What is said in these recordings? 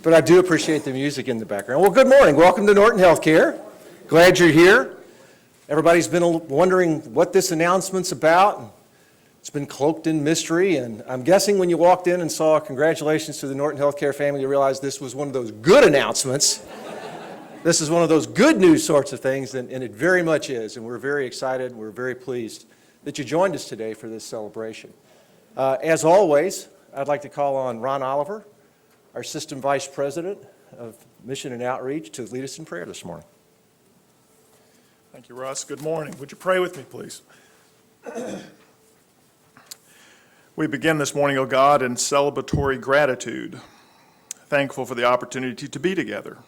but I do appreciate the music in the background. Well, good morning. Welcome to Norton Healthcare. Glad you're here. Everybody's been wondering what this announcement's about. It's been cloaked in mystery, and I'm guessing when you walked in and saw congratulations to the Norton Healthcare family, you realized this was one of those good announcements. This is one of those good news sorts of things, and it very much is, and we're very excited, we're very pleased that you joined us today for this celebration. As always, I'd like to call on Ron Oliver, our System Vice President of Mission and Outreach, to lead us in prayer this morning. Thank you, Russ. Good morning. Would you pray with me, please? We begin this morning, O God, in celebratory gratitude, thankful for the opportunity to be together,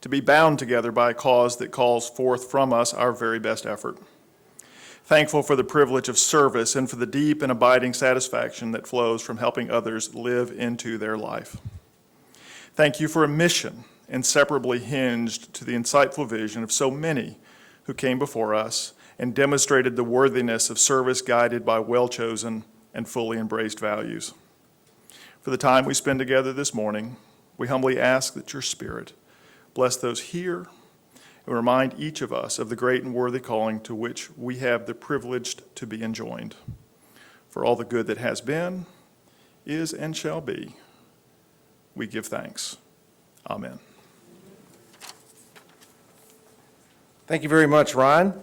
to be bound together by a cause that calls forth from us our very best effort. Thankful for the privilege of service and for the deep and abiding satisfaction that flows from helping others live into their life. Thank you for a mission inseparably hinged to the insightful vision of so many who came before us and demonstrated the worthiness of service guided by well-chosen and fully embraced values. For the time we spend together this morning, we humbly ask that your Spirit bless those here and remind each of us of the great and worthy calling to which we have the privilege to be enjoined. For all the good that has been, is, and shall be, we give thanks. Amen. Thank you very much, Ron.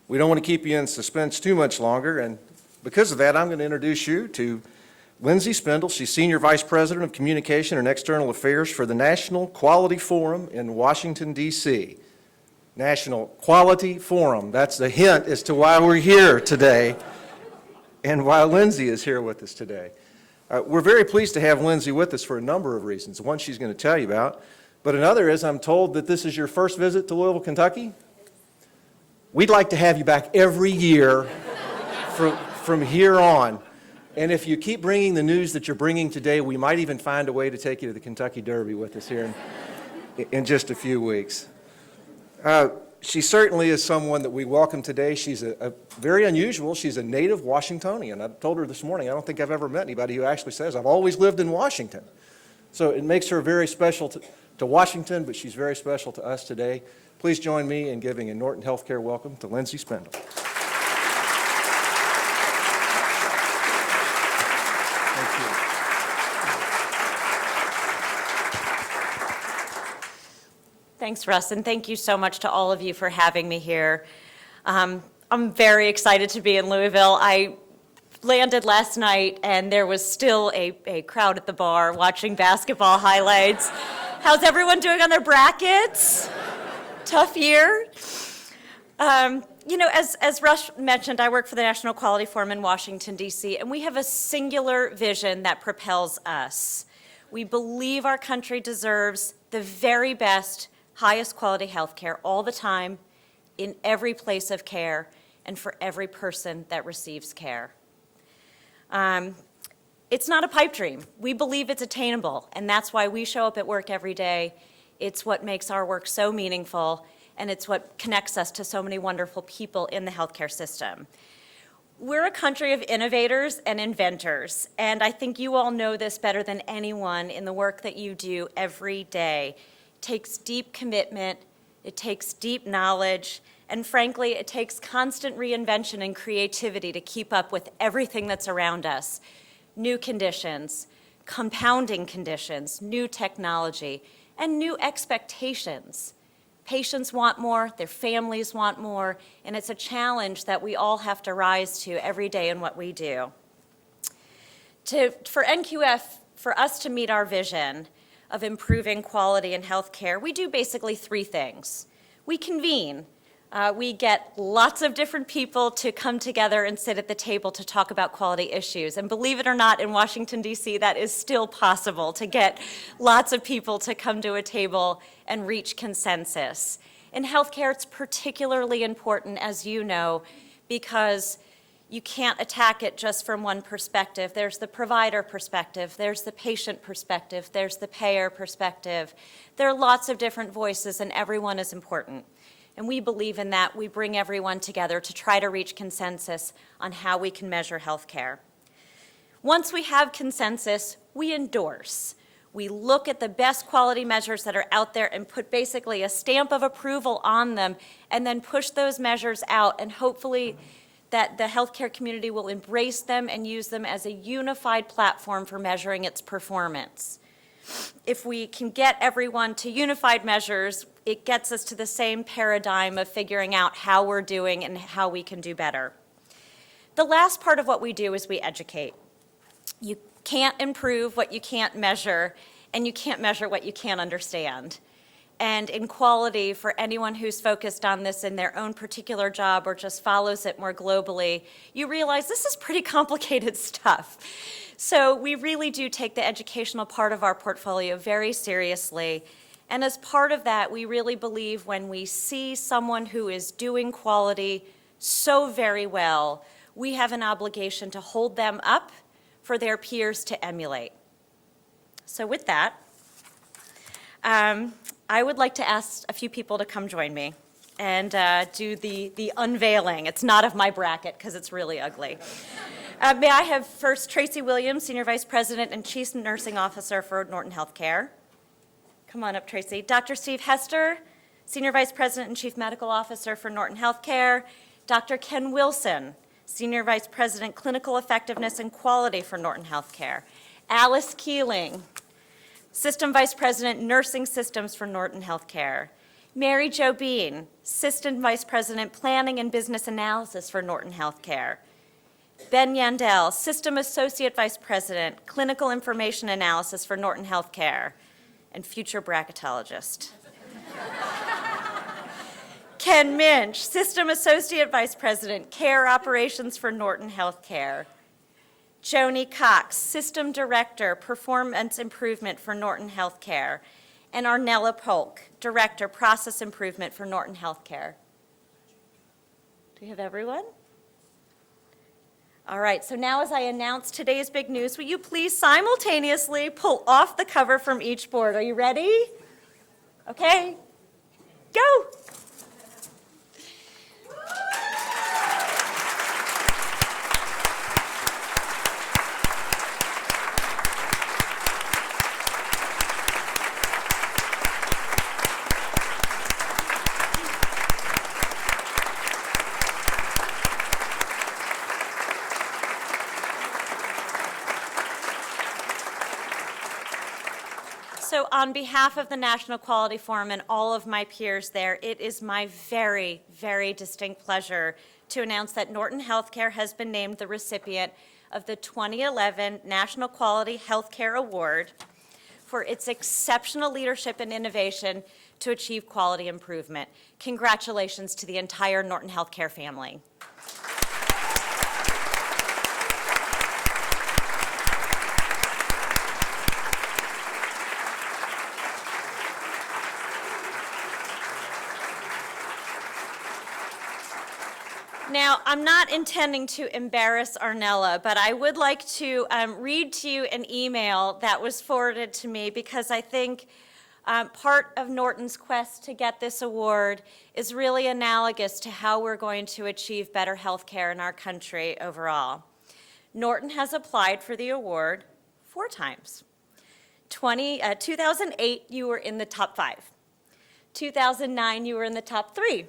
We don't want to keep you in suspense too much longer, and because of that, I'm going to introduce you to Lindsay Spindle. She's Senior Vice President of Communication and External Affairs for the National Quality Forum in Washington, D.C. National Quality Forum. That's the hint as to why we're here today and why Lindsay is here with us today. We're very pleased to have Lindsay with us for a number of reasons. One she's going to tell you about, but another is I'm told that this is your first visit to Louisville, Kentucky. We'd like to have you back every year from here on. And if you keep bringing the news that you're bringing today, we might even find a way to take you to the Kentucky Derby with us here in just a few weeks. She certainly is someone that we welcome today. She's a very unusual. She's a native Washingtonian. I told her this morning, I don't think I've ever met anybody who actually says, I've always lived in Washington. So it makes her very special to Washington, but she's very special to us today. Please join me in giving a Norton Healthcare welcome to Lindsay Spindle. Thanks, Russ, and thank you so much to all of you for having me here. I'm very excited to be in Louisville. I landed last night, and there was still a crowd at the bar watching basketball highlights. How's everyone doing on their brackets? Tough year. As Russ mentioned, I work for the National Quality Forum in Washington, D.C., and we have a singular vision that propels us. We believe our country deserves the very best, highest quality health care all the time, in every place of care, and for every person that receives care. It's not a pipe dream. We believe it's attainable, and that's why we show up at work every day. It's what makes our work so meaningful, and it's what connects us to so many wonderful people in the healthcare system. We're a country of innovators and inventors, and I think you all know this better than anyone in the work that you do every day. It takes deep commitment, it takes deep knowledge, and frankly, it takes constant reinvention and creativity to keep up with everything that's around us. New conditions, compounding conditions, new technology, and new expectations. Patients want more, their families want more, and it's a challenge that we all have to rise to every day in what we do. For NQF, for us to meet our vision of improving quality in healthcare, we do basically three things. We convene. We get lots of different people to come together and sit at the table to talk about quality issues. And believe it or not, in Washington, D.C., that is still possible, to get lots of people to come to a table and reach consensus. In healthcare, it's particularly important, as you know, because you can't attack it just from one perspective. There's the provider perspective, there's the patient perspective, there's the payer perspective. There are lots of different voices, and everyone is important. And we believe in that. We bring everyone together to try to reach consensus on how we can measure healthcare. Once we have consensus, we endorse. We look at the best quality measures that are out there and put basically a stamp of approval on them, and then push those measures out, and hopefully that the healthcare community will embrace them and use them as a unified platform for measuring its performance. If we can get everyone to unified measures, it gets us to the same paradigm of figuring out how we're doing and how we can do better. The last part of what we do is we educate. You can't improve what you can't measure, and you can't measure what you can't understand. And in quality, for anyone who's focused on this in their own particular job or just follows it more globally, you realize this is pretty complicated stuff. So we really do take the educational part of our portfolio very seriously. And as part of that, we really believe when we see someone who is doing quality so very well, we have an obligation to hold them up for their peers to emulate. So with that, I would like to ask a few people to come join me and do the unveiling. It's not of my bracket because it's really ugly. May I have first Tracy Williams, Senior Vice President and Chief Nursing Officer for Norton Healthcare. Come on up, Tracy. Dr. Steve Hester, Senior Vice President and Chief Medical Officer for Norton Healthcare. Dr. Ken Wilson, Senior Vice President, Clinical Effectiveness and Quality for Norton Healthcare. Alice Keeling, System Vice President, Nursing Systems for Norton Healthcare. Mary Jo Bean, Assistant Vice President, Planning and Business Analysis for Norton Healthcare. Ben Yandel, System Associate Vice President, Clinical Information Analysis for Norton Healthcare, and future bracketologist. Ken Minch, System Associate Vice President, Care Operations for Norton Healthcare. Joni Cox, System Director, Performance Improvement for Norton Healthcare. And Arnella Polk, Director, Process Improvement for Norton Healthcare. Do you have everyone? All right, so now as I announce today's big news, will you please simultaneously pull off the cover from each board? Are you ready? Okay, go. So on behalf of the National Quality Forum and all of my peers there, it is my very, very distinct pleasure to announce that Norton Healthcare has been named the recipient of the 2011 National Quality Healthcare Award for its exceptional leadership and innovation to achieve quality improvement. Congratulations to the entire Norton Healthcare family. Now, I'm not intending to embarrass Arnella, but I would like to read to you an email that was forwarded to me because I think part of Norton's quest to get this award is really analogous to how we're going to achieve better health care in our country overall. Norton has applied for the award 4 times. 2008, you were in the top 5. 2009, you were in the top 3.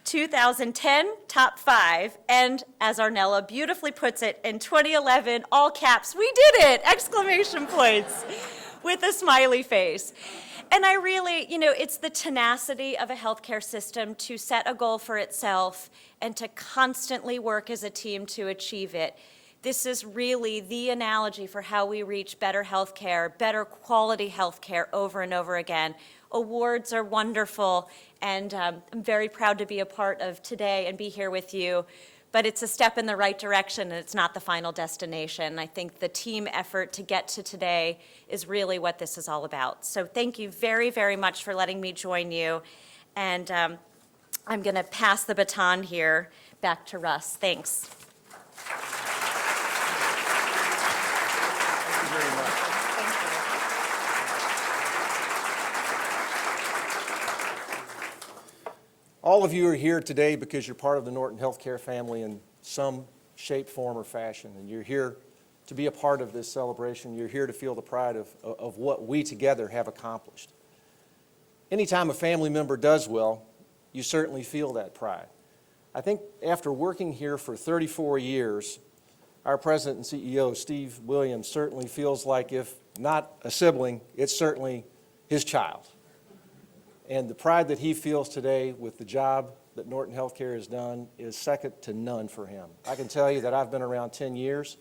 2010, top 5, and as Arnella beautifully puts it, in 2011, all caps, we did it! Exclamation points with a smiley face. And I really, it's the tenacity of a healthcare system to set a goal for itself and to constantly work as a team to achieve it. This is really the analogy for how we reach better healthcare, better quality healthcare over and over again. Awards are wonderful, and I'm very proud to be a part of today and be here with you. But it's a step in the right direction, and it's not the final destination. I think the team effort to get to today is really what this is all about. So thank you very, very much for letting me join you. And I'm going to pass the baton here back to Russ. Thanks. Thank you very much. All of you are here today because you're part of the Norton Healthcare family in some shape, form, or fashion, and you're here to be a part of this celebration. You're here to feel the pride of what we together have accomplished. Anytime a family member does well, you certainly feel that pride. I think after working here for 34 years, our President and CEO, Steve Williams, certainly feels like if not a sibling, it's certainly his child. And the pride that he feels today with the job that Norton Healthcare has done is second to none for him. I can tell you that I've been around 10 years.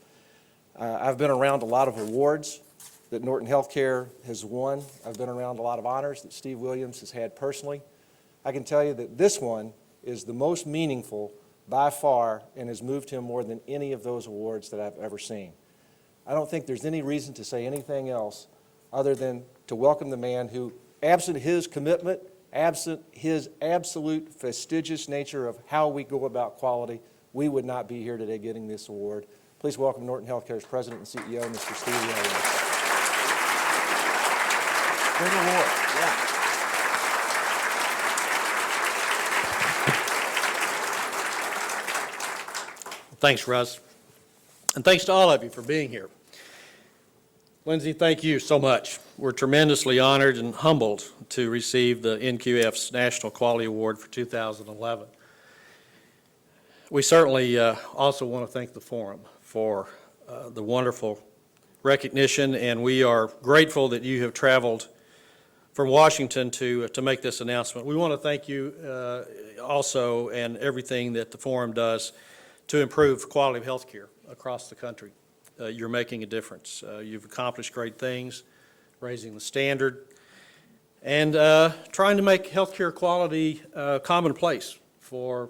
I've been around a lot of awards that Norton Healthcare has won. I've been around a lot of honors that Steve Williams has had personally. I can tell you that this one is the most meaningful by far and has moved him more than any of those awards that I've ever seen. I don't think there's any reason to say anything else other than to welcome the man who, absent his commitment, absent his absolute fastidious nature of how we go about quality, we would not be here today getting this award. Please welcome Norton Healthcare's President and CEO, Mr. Steve Williams. Big award, yeah. Thanks, Russ. And thanks to all of you for being here. Lindsay, thank you so much. We're tremendously honored and humbled to receive the NQF's National Quality Award for 2011. We certainly also want to thank the Forum for the wonderful recognition, and we are grateful that you have traveled from Washington to make this announcement. We want to thank you also and everything that the Forum does to improve quality of health care across the country. You're making a difference. You've accomplished great things, raising the standard, and trying to make healthcare quality commonplace for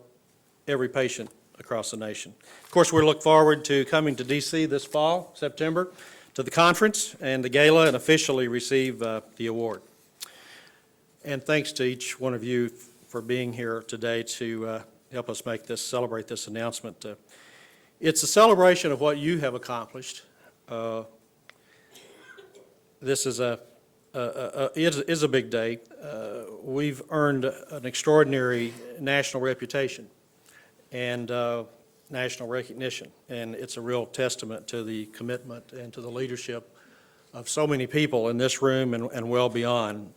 every patient across the nation. Of course, we look forward to coming to D.C. this fall, September, to the conference and the gala and officially receive the award. And thanks to each one of you for being here today to help us celebrate this announcement. It's a celebration of what you have accomplished. This is a big day. We've earned an extraordinary national reputation and national recognition, and it's a real testament to the commitment and to the leadership of so many people in this room and well beyond.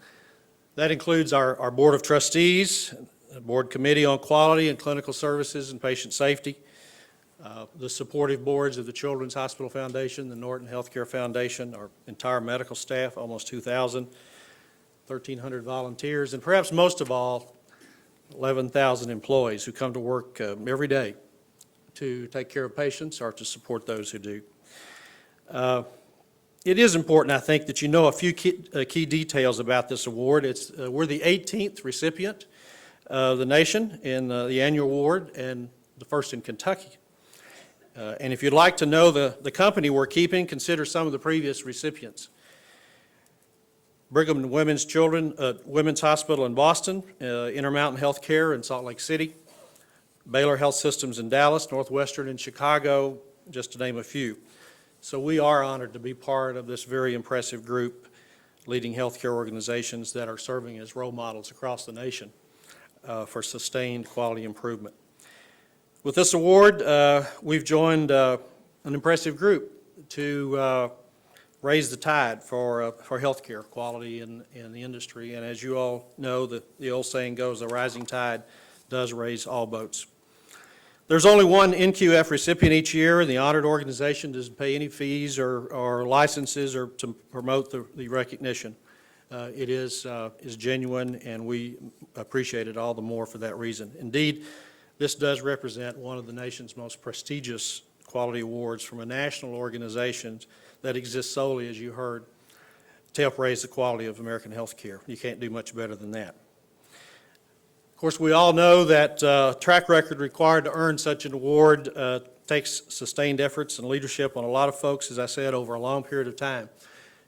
That includes our Board of Trustees, the Board Committee on Quality and Clinical Services and Patient Safety, the supportive boards of the Children's Hospital Foundation, the Norton Healthcare Foundation, our entire medical staff, almost 2,000, 1,300 volunteers, and perhaps most of all, 11,000 employees who come to work every day to take care of patients or to support those who do. It is important, I think, that you know a few key details about this award. We're the 18th recipient of the nation in the annual award and the first in Kentucky. And if you'd like to know the company we're keeping, consider some of the previous recipients. Brigham and Women's Women's Hospital in Boston, Intermountain Healthcare in Salt Lake City, Baylor Health Systems in Dallas, Northwestern in Chicago, just to name a few. So we are honored to be part of this very impressive group, leading healthcare organizations that are serving as role models across the nation for sustained quality improvement. With this award, we've joined an impressive group to raise the tide for healthcare quality in the industry. And as you all know, the old saying goes, the rising tide does raise all boats. There's only one NQF recipient each year, and the honored organization doesn't pay any fees or licenses or to promote the recognition. It is genuine, and we appreciate it all the more for that reason. Indeed, this does represent one of the nation's most prestigious quality awards from a national organization that exists solely, as you heard, to help raise the quality of American health care. You can't do much better than that. Of course, we all know that track record required to earn such an award takes sustained efforts and leadership on a lot of folks, as I said, over a long period of time.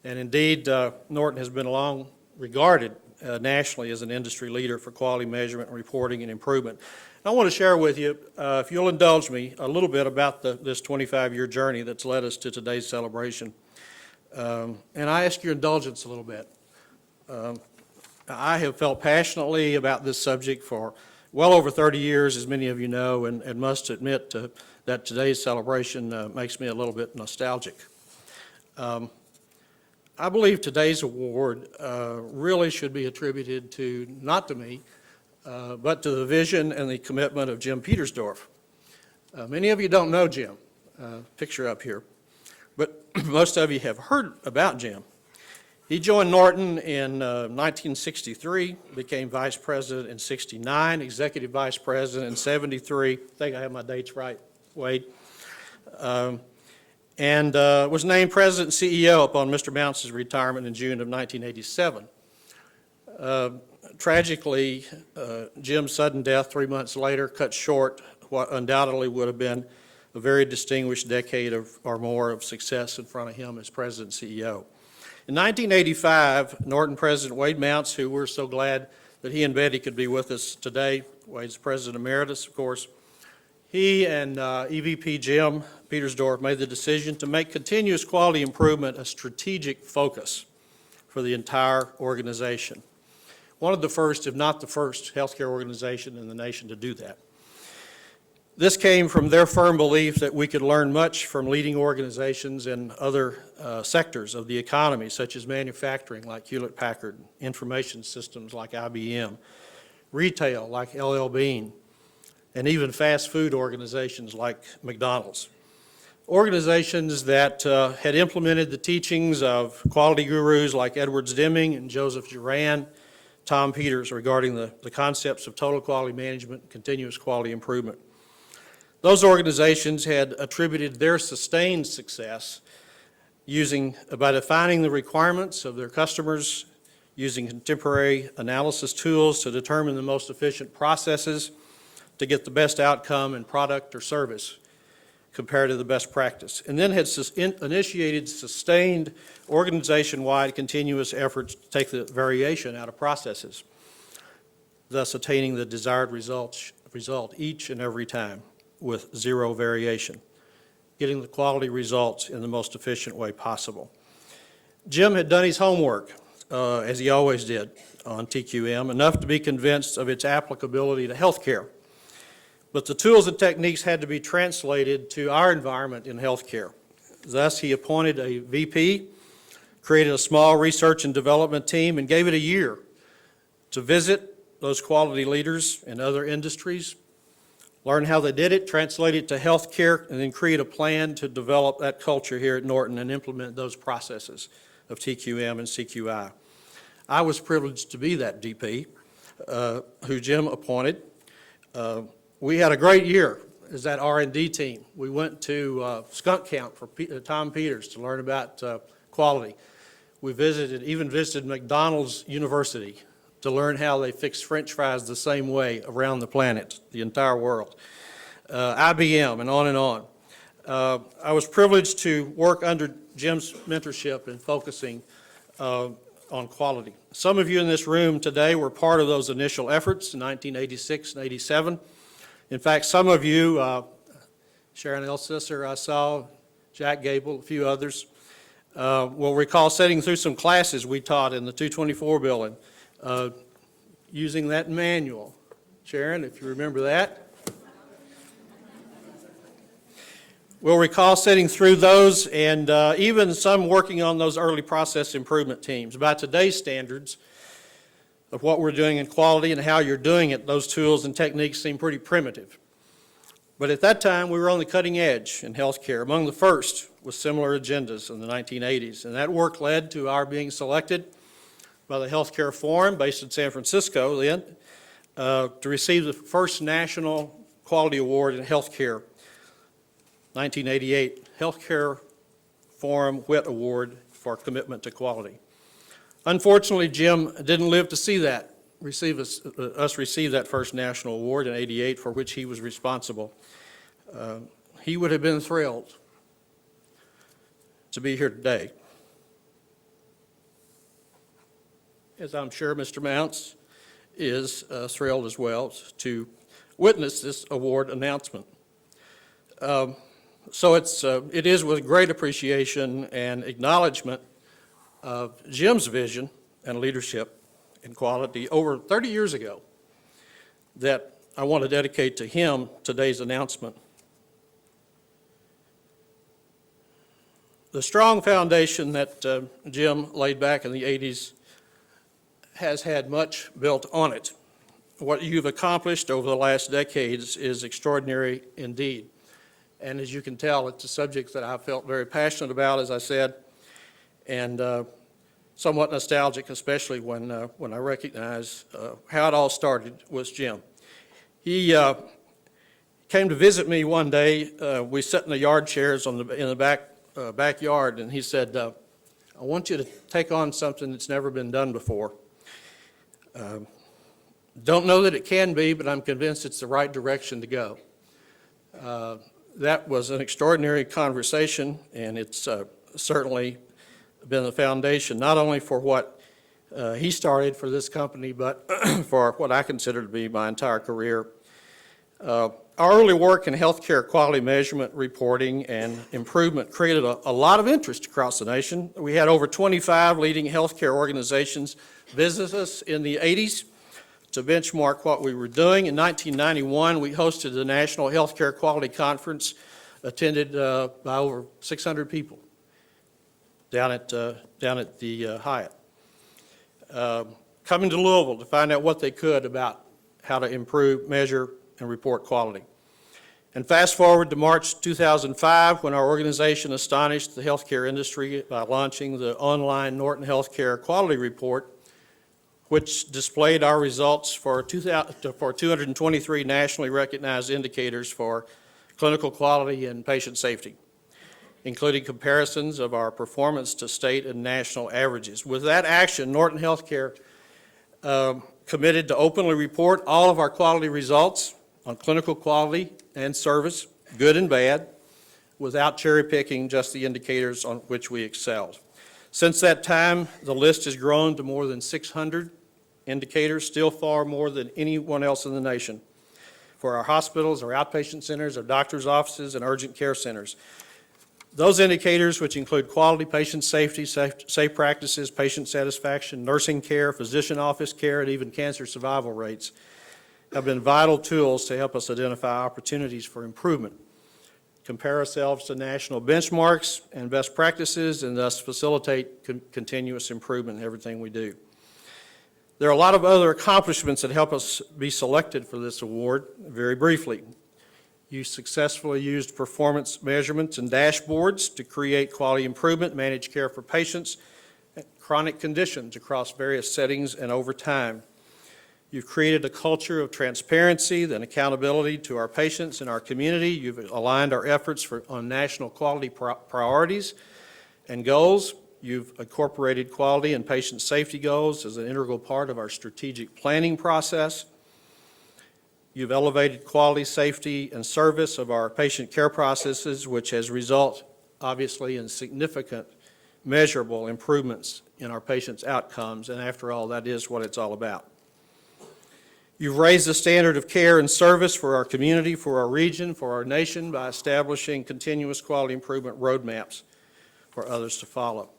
And indeed, Norton has been long regarded nationally as an industry leader for quality measurement, reporting, and improvement. I want to share with you, if you'll indulge me, a little bit about this 25-year journey that's led us to today's celebration. And I ask your indulgence a little bit. I have felt passionately about this subject for well over 30 years, as many of you know, and must admit that today's celebration makes me a little bit nostalgic. I believe today's award really should be attributed to, not to me, but to the vision and the commitment of Jim Petersdorf. Many of you don't know Jim, picture up here, but most of you have heard about Jim. He joined Norton in 1963, became vice president in 69, executive vice president in 73. I think I have my dates right, Wade. And was named president and CEO upon Mr. Mounce's retirement in June of 1987. Tragically, Jim's sudden death 3 months later cut short what undoubtedly would have been a very distinguished decade or more of success in front of him as president and CEO. In 1985, Norton President Wade Mounce, who we're so glad that he and Betty could be with us today, Wade's president emeritus, of course, he and EVP Jim Petersdorf made the decision to make continuous quality improvement a strategic focus for the entire organization. One of the first, if not the first, healthcare organization in the nation to do that. This came from their firm belief that we could learn much from leading organizations in other sectors of the economy, such as manufacturing, like Hewlett-Packard, information systems like IBM, retail, like LL Bean, and even fast food organizations like McDonald's. Organizations that had implemented the teachings of quality gurus like Edwards Deming and Joseph Juran, Tom Peters, regarding the concepts of total quality management, continuous quality improvement. Those organizations had attributed their sustained success by defining the requirements of their customers, using contemporary analysis tools to determine the most efficient processes to get the best outcome in product or service compared to the best practice, and then had initiated sustained organization-wide continuous efforts to take the variation out of processes, thus attaining the desired result each and every time with zero variation, getting the quality results in the most efficient way possible. Jim had done his homework, as he always did, on TQM, enough to be convinced of its applicability to healthcare. But the tools and techniques had to be translated to our environment in healthcare. Thus, he appointed a VP, created a small research and development team, and gave it a year to visit those quality leaders in other industries, learn how they did it, translate it to healthcare, and then create a plan to develop that culture here at Norton and implement those processes of TQM and CQI. I was privileged to be that DP, who Jim appointed. We had a great year as that R&D team. We went to Skunk Camp for Tom Peters to learn about quality. We even visited McDonald's University to learn how they fix French fries the same way around the planet, the entire world. IBM, and on and on. I was privileged to work under Jim's mentorship in focusing on quality. Some of you in this room today were part of those initial efforts in 1986 and 87. In fact, some of you, Sharon Elsisser, I saw, Jack Gable, a few others, will recall sitting through some classes we taught in the 224 building, using that manual. Sharon, if you remember that. We'll recall sitting through those and even some working on those early process improvement teams. By today's standards of what we're doing in quality and how you're doing it, those tools and techniques seem pretty primitive. But at that time, we were on the cutting edge in healthcare, among the first with similar agendas in the 1980s. And that work led to our being selected by the Healthcare Forum, based in San Francisco then, to receive the first National Quality Award in Healthcare, 1988, Healthcare Forum WIT Award for commitment to quality. Unfortunately, Jim didn't live to see that, receive that first national award in '88, for which he was responsible. He would have been thrilled to be here today, as I'm sure Mr. Mounce is thrilled as well to witness this award announcement. So it is with great appreciation and acknowledgement of Jim's vision and leadership in quality over 30 years ago that I want to dedicate to him today's announcement. The strong foundation that Jim laid back in the 80s has had much built on it. What you've accomplished over the last decades is extraordinary indeed. And as you can tell, it's a subject that I felt very passionate about, as I said, and somewhat nostalgic, especially when I recognize how it all started was Jim. He came to visit me one day. We sat in the yard chairs in the backyard, and he said, I want you to take on something that's never been done before. Don't know that it can be, but I'm convinced it's the right direction to go. That was an extraordinary conversation, and it's certainly been the foundation not only for what he started for this company, but for what I consider to be my entire career. Our early work in healthcare quality measurement, reporting, and improvement created a lot of interest across the nation. We had over 25 leading healthcare organizations visit us in the 80s to benchmark what we were doing. In 1991, we hosted the National Healthcare Quality Conference, attended by over 600 people down at the Hyatt. Coming to Louisville to find out what they could about how to improve, measure, and report quality. And fast forward to March 2005, when our organization astonished the healthcare industry by launching the online Norton Healthcare Quality Report, which displayed our results for 223 nationally recognized indicators for clinical quality and patient safety, including comparisons of our performance to state and national averages. With that action, Norton Healthcare committed to openly report all of our quality results on clinical quality and service, good and bad, without cherry-picking just the indicators on which we excelled. Since that time, the list has grown to more than 600 indicators, still far more than anyone else in the nation, for our hospitals, our outpatient centers, our doctors' offices, and urgent care centers. Those indicators, which include quality, patient safety, safe practices, patient satisfaction, nursing care, physician office care, and even cancer survival rates, have been vital tools to help us identify opportunities for improvement, compare ourselves to national benchmarks and best practices, and thus facilitate continuous improvement in everything we do. There are a lot of other accomplishments that help us be selected for this award. Very briefly, you successfully used performance measurements and dashboards to create quality improvement, manage care for patients, and chronic conditions across various settings and over time. You've created a culture of transparency and accountability to our patients and our community. You've aligned our efforts on national quality priorities and goals. You've incorporated quality and patient safety goals as an integral part of our strategic planning process. You've elevated quality, safety, and service of our patient care processes, which has resulted, obviously, in significant, measurable improvements in our patients' outcomes, and after all, that is what it's all about. You've raised the standard of care and service for our community, for our region, for our nation by establishing continuous quality improvement roadmaps for others to follow.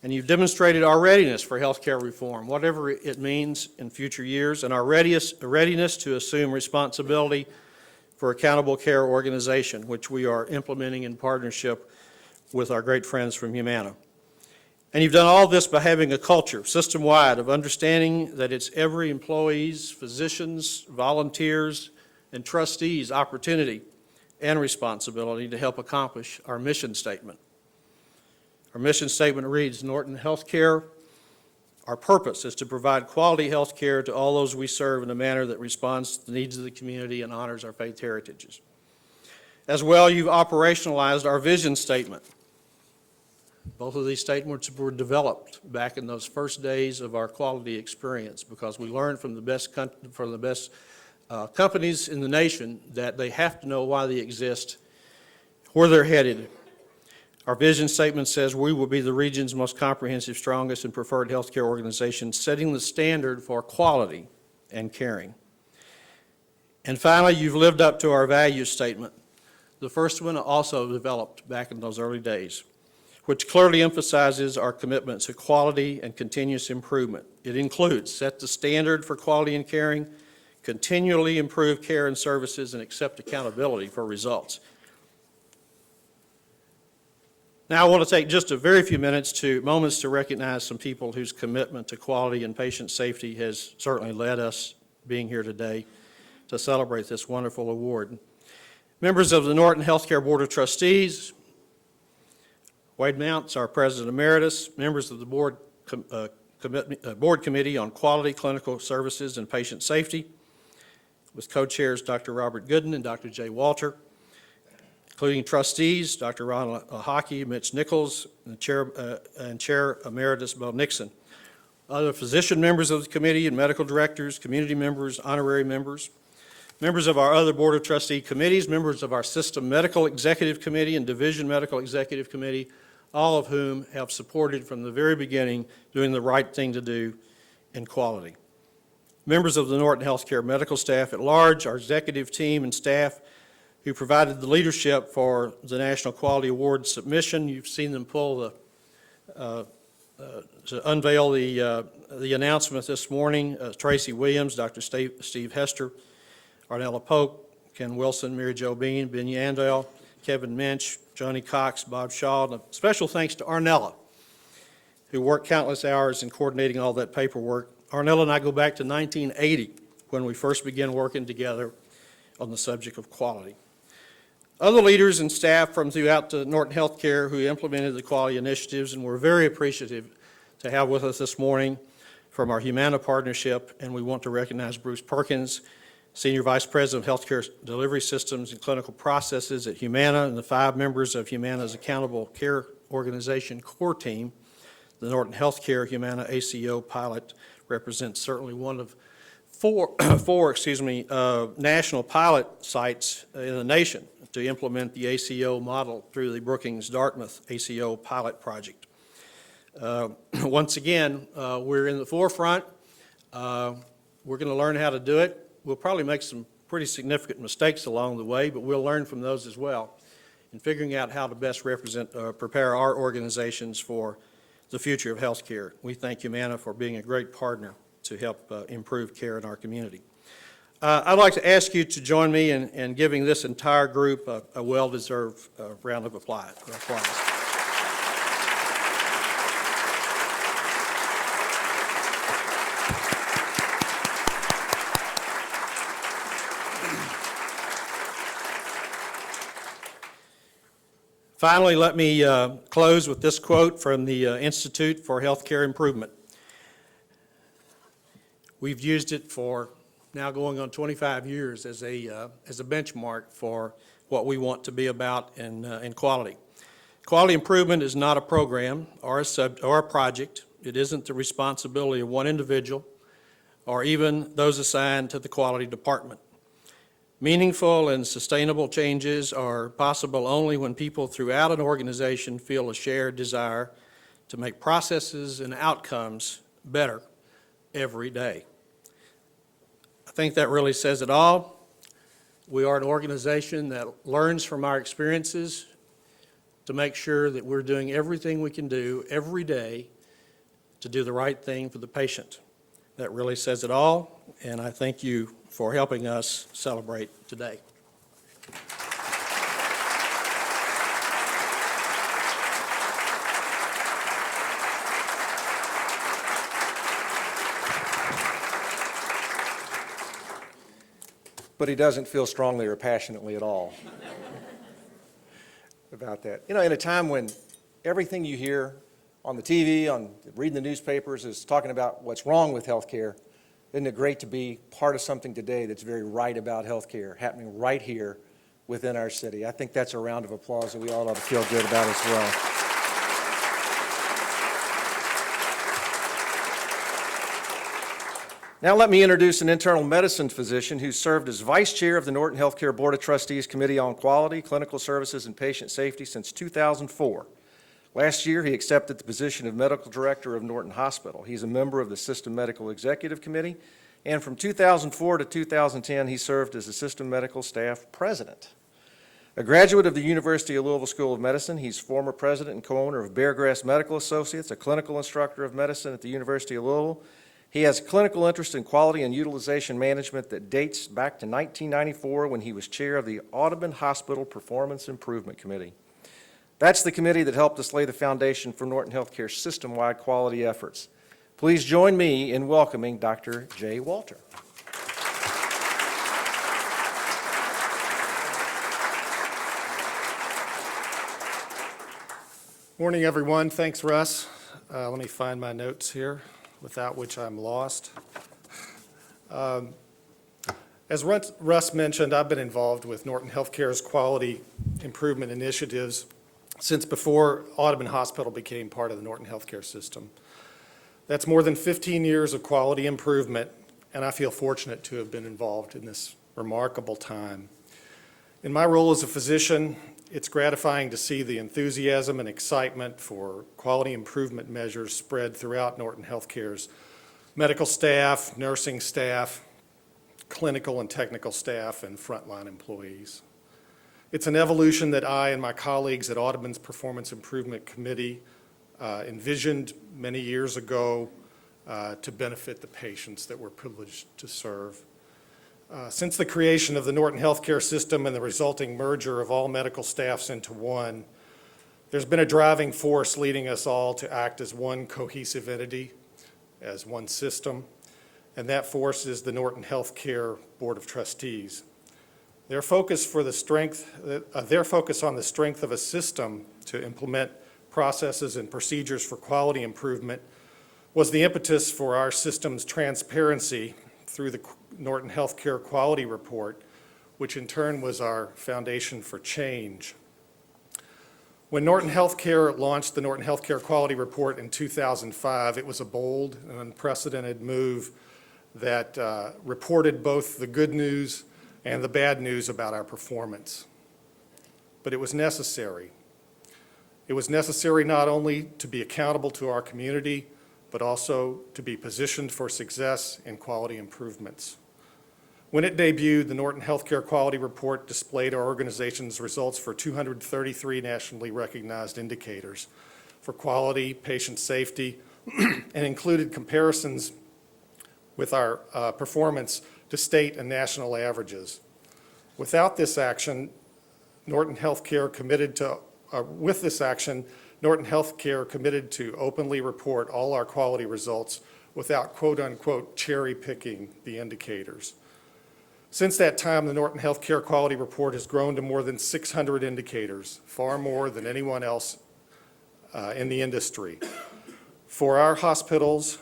And you've demonstrated our readiness for healthcare reform, whatever it means in future years, and our readiness to assume responsibility for accountable care organization, which we are implementing in partnership with our great friends from Humana. And you've done all this by having a culture, system-wide, of understanding that it's every employee's, physicians, volunteers, and trustees' opportunity and responsibility to help accomplish our mission statement. Our mission statement reads, Norton Healthcare, our purpose is to provide quality health care to all those we serve in a manner that responds to the needs of the community and honors our faith heritages. As well, you've operationalized our vision statement. Both of these statements were developed back in those first days of our quality experience because we learned from the best companies in the nation that they have to know why they exist, where they're headed. Our vision statement says we will be the region's most comprehensive, strongest, and preferred healthcare organization, setting the standard for quality and caring. And finally, you've lived up to our value statement. The first one also developed back in those early days, which clearly emphasizes our commitment to quality and continuous improvement. It includes set the standard for quality and caring, continually improve care and services, and accept accountability for results. Now, I want to take just a very few moments to recognize some people whose commitment to quality and patient safety has certainly led us being here today to celebrate this wonderful award. Members of the Norton Healthcare Board of Trustees, Wade Mounts, our President Emeritus, members of the Board Committee on Quality, Clinical Services, and Patient Safety, with co-chairs Dr. Robert Gooden and Dr. Jay Walter, including trustees, Dr. Ron Hockey, Mitch Nichols, and Chair Emeritus Bo Nixon. Other physician members of the committee and medical directors, community members, honorary members, members of our other Board of Trustee committees, members of our System Medical Executive Committee and Division Medical Executive Committee, all of whom have supported from the very beginning doing the right thing to do in quality. Members of the Norton Healthcare medical staff at large, our executive team and staff who provided the leadership for the National Quality Award submission. You've seen them pull to unveil the announcement this morning. Tracy Williams, Dr. Steve Hester, Arnella Polk, Ken Wilson, Mary Jo Bean, Ben Yandel, Kevin Minch, Johnny Cox, Bob Shaw, and a special thanks to Arnella, who worked countless hours in coordinating all that paperwork. Arnella and I go back to 1980 when we first began working together on the subject of quality. Other leaders and staff from throughout the Norton Healthcare who implemented the quality initiatives, and we're very appreciative to have with us this morning from our Humana partnership, and we want to recognize Bruce Perkins, Senior Vice President of Healthcare Delivery Systems and Clinical Processes at Humana, and the 5 members of Humana's Accountable Care Organization core team. The Norton Healthcare Humana ACO pilot represents certainly one of four national pilot sites in the nation to implement the ACO model through the Brookings-Dartmouth ACO pilot project. Once again, we're in the forefront. We're going to learn how to do it. We'll probably make some pretty significant mistakes along the way, but we'll learn from those as well in figuring out how to best prepare our organizations for the future of healthcare. We thank Humana for being a great partner to help improve care in our community. I'd like to ask you to join me in giving this entire group a well-deserved round of applause. Finally, let me close with this quote from the Institute for Healthcare Improvement. We've used it for now going on 25 years as a benchmark for what we want to be about in quality. Quality improvement is not a program or a project. It isn't the responsibility of one individual or even those assigned to the quality department. Meaningful and sustainable changes are possible only when people throughout an organization feel a shared desire to make processes and outcomes better every day. I think that really says it all. We are an organization that learns from our experiences to make sure that we're doing everything we can do every day to do the right thing for the patient. That really says it all, and I thank you for helping us celebrate today. But he doesn't feel strongly or passionately at all about that. You know, in a time when everything you hear on the TV, on reading the newspapers is talking about what's wrong with healthcare, isn't it great to be part of something today that's very right about healthcare, happening right here within our city? I think that's a round of applause that we all ought to feel good about as well. Now let me introduce an internal medicine physician who served as vice chair of the Norton Healthcare Board of Trustees Committee on Quality, Clinical Services, and Patient Safety since 2004. Last year, he accepted the position of medical director of Norton Hospital. He's a member of the System Medical Executive Committee, and from 2004 to 2010, he served as the System Medical Staff President. A graduate of the University of Louisville School of Medicine, he's former president and co-owner of Beargrass Medical Associates, a clinical instructor of medicine at the University of Louisville, He has a clinical interest in quality and utilization management that dates back to 1994 when he was chair of the Audubon Hospital Performance Improvement Committee. That's the committee that helped us lay the foundation for Norton Healthcare's system-wide quality efforts. Please join me in welcoming Dr. Jay Walter. Morning, everyone. Thanks, Russ. Let me find my notes here, without which I'm lost. As Russ mentioned, I've been involved with Norton Healthcare's quality improvement initiatives since before Audubon Hospital became part of the Norton Healthcare system. That's more than 15 years of quality improvement, and I feel fortunate to have been involved in this remarkable time. In my role as a physician, it's gratifying to see the enthusiasm and excitement for quality improvement measures spread throughout Norton Healthcare's medical staff, nursing staff, clinical and technical staff, and frontline employees. It's an evolution that I and my colleagues at Audubon's Performance Improvement Committee envisioned many years ago to benefit the patients that we're privileged to serve. Since the creation of the Norton Healthcare system and the resulting merger of all medical staffs into one, there's been a driving force leading us all to act as one cohesive entity, as one system, and that force is the Norton Healthcare Board of Trustees. Their focus on the strength of a system to implement processes and procedures for quality improvement was the impetus for our system's transparency through the Norton Healthcare Quality Report, which in turn was our foundation for change. When Norton Healthcare launched the Norton Healthcare Quality Report in 2005, it was a bold and unprecedented move that reported both the good news and the bad news about our performance. But it was necessary. It was necessary not only to be accountable to our community, but also to be positioned for success in quality improvements. When it debuted, the Norton Healthcare Quality Report displayed our organization's results for 233 nationally recognized indicators for quality, patient safety, and included comparisons with our performance to state and national averages. Without this action, Norton Healthcare committed to openly report all our quality results without quote-unquote cherry-picking the indicators. Since that time, the Norton Healthcare Quality Report has grown to more than 600 indicators, far more than anyone else in the industry. For our hospitals,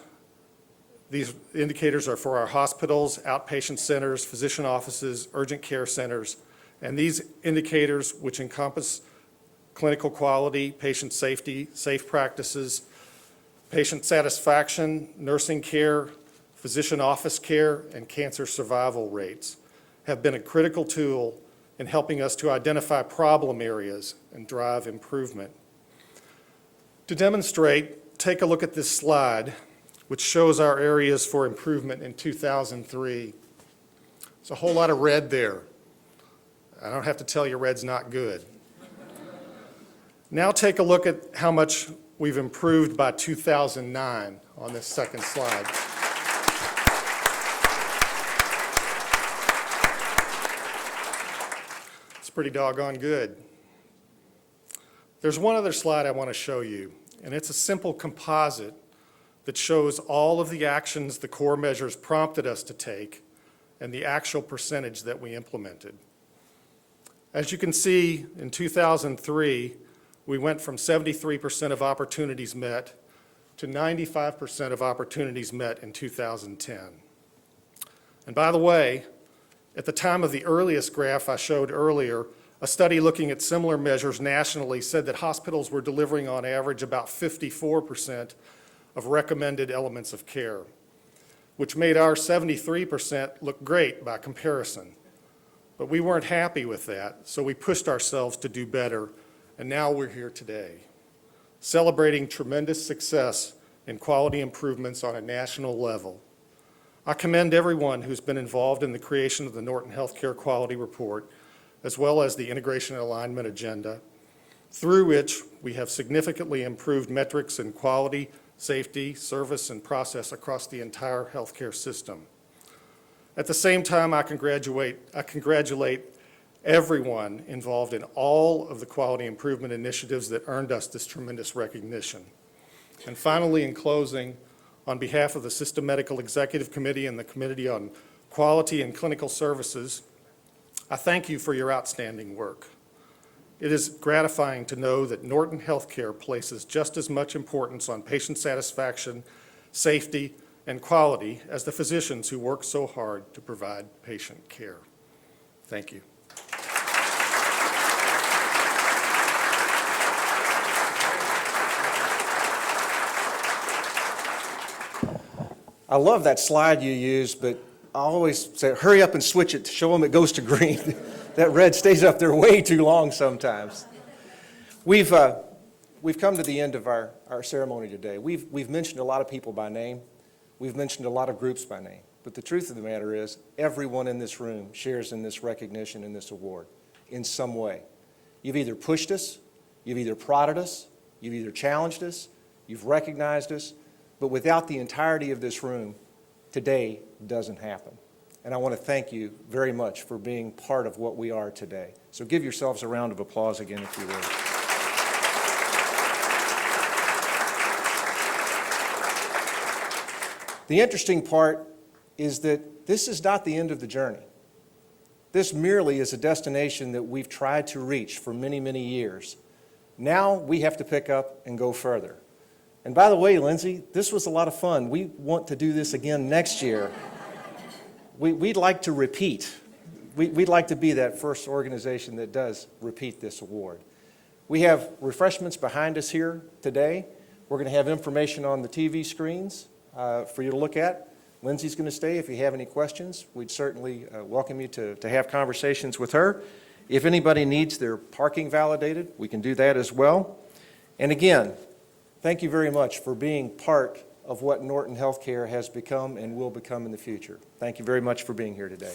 these indicators are for our hospitals, outpatient centers, physician offices, urgent care centers, and these indicators, which encompass clinical quality, patient safety, safe practices, patient satisfaction, nursing care, physician office care, and cancer survival rates, have been a critical tool in helping us to identify problem areas and drive improvement. To demonstrate, take a look at this slide, which shows our areas for improvement in 2003. There's a whole lot of red there. I don't have to tell you red's not good. Now take a look at how much we've improved by 2009 on this second slide. It's pretty doggone good. There's one other slide I want to show you, and it's a simple composite that shows all of the actions the core measures prompted us to take and the actual percentage that we implemented. As you can see, in 2003, we went from 73% of opportunities met to 95% of opportunities met in 2010. And by the way, at the time of the earliest graph I showed earlier, a study looking at similar measures nationally said that hospitals were delivering on average about 54% of recommended elements of care, which made our 73% look great by comparison. But we weren't happy with that, so we pushed ourselves to do better, and now we're here today, celebrating tremendous success in quality improvements on a national level. I commend everyone who's been involved in the creation of the Norton Healthcare Quality Report, as well as the Integration and Alignment Agenda, through which we have significantly improved metrics in quality, safety, service, and process across the entire healthcare system. At the same time, I congratulate everyone involved in all of the quality improvement initiatives that earned us this tremendous recognition. And finally, in closing, on behalf of the System Medical Executive Committee and the Committee on Quality and Clinical Services, I thank you for your outstanding work. It is gratifying to know that Norton Healthcare places just as much importance on patient satisfaction, safety, and quality as the physicians who work so hard to provide patient care. Thank you. I love that slide you used, but I always say, hurry up and switch it to show them it goes to green. That red stays up there way too long sometimes. We've come to the end of our ceremony today. We've mentioned a lot of people by name. We've mentioned a lot of groups by name. But the truth of the matter is, everyone in this room shares in this recognition and this award in some way. You've either pushed us, you've either prodded us, you've either challenged us, you've recognized us, but without the entirety of this room, today doesn't happen. And I want to thank you very much for being part of what we are today. So give yourselves a round of applause again, if you will. The interesting part is that this is not the end of the journey. This merely is a destination that we've tried to reach for many, many years. Now we have to pick up and go further. And by the way, Lindsay, this was a lot of fun. We want to do this again next year. We'd like to repeat. We'd like to be that first organization that does repeat this award. We have refreshments behind us here today. We're going to have information on the TV screens for you to look at. Lindsay's going to stay. If you have any questions, we'd certainly welcome you to have conversations with her. If anybody needs their parking validated, we can do that as well. And again, thank you very much for being part of what Norton Healthcare has become and will become in the future. Thank you very much for being here today.